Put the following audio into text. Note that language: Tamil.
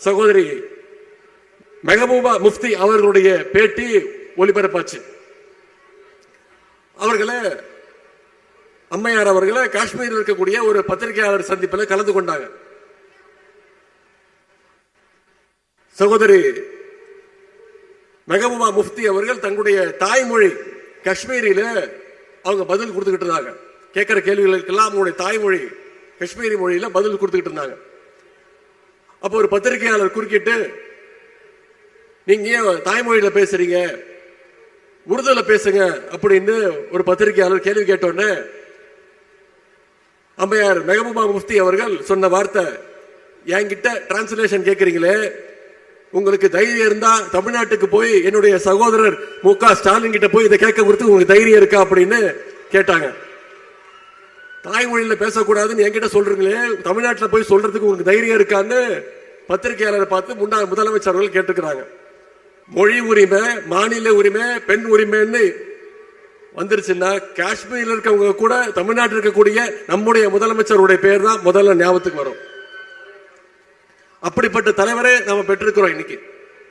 சகோதரி மெஹபூபா முஃப்தி அவர்களுடைய பேட்டி ஒளிபரப்பாச்சு. அம்மையார் அவர்களை காஷ்மீரில் இருக்கக்கூடிய ஒரு பத்திரிகையாளர் சந்திப்பில் கலந்து கொண்டாங்க. சகோதரி மெஹபூபா முஃப்தி அவர்கள் தங்களுடைய தாய்மொழி காஷ்மீரியில அவங்க பதில் கொடுத்துக்கிட்டு இருந்தாங்க. கேட்கிற கேள்விகளுக்கெல்லாம் அவங்களுடைய தாய்மொழி காஷ்மீரி மொழியில பதில் கொடுத்துக்கிட்டு இருந்தாங்க. அப்போ ஒரு பத்திரிகையாளர் குறுக்கிட்டு, நீங்க ஏன் தாய்மொழியில பேசுறீங்க, உருதுல பேசுங்க அப்படின்னு ஒரு பத்திரிகையாளர் கேள்வி கேட்டோன்னு அம்மையார் மெஹபூபா முஃப்தி அவர்கள் சொன்ன வார்த்தை, என்கிட்ட டிரான்ஸ்லேஷன் கேட்கறீங்களே, உங்களுக்கு தைரியம் இருந்தா தமிழ்நாட்டுக்கு போய் என்னுடைய சகோதரர் மு.க. ஸ்டாலின் கிட்ட போய் இதை கேட்க கொடுத்து உங்களுக்கு தைரியம் இருக்கா அப்படின்னு கேட்டாங்க. தாய்மொழியில பேசக்கூடாதுன்னு என்கிட்ட சொல்றீங்களே, தமிழ்நாட்டில் போய் சொல்றதுக்கு உங்களுக்கு தைரியம் இருக்கான்னு பத்திரிகையாளரை பார்த்து முன்னாள் முதலமைச்சர்கள் கேட்டுக்கிறாங்க. மொழி உரிமை, மாநில உரிமை, பெண் உரிமைன்னு வந்துருச்சுன்னா காஷ்மீர்ல இருக்கவங்க கூட தமிழ்நாட்டில் இருக்கக்கூடிய நம்முடைய முதலமைச்சருடைய பேர் தான் முதல்ல ஞாபகத்துக்கு வரும். அப்படிப்பட்ட தலைவரே நாம பெற்றிருக்கிறோம் இன்னைக்கு.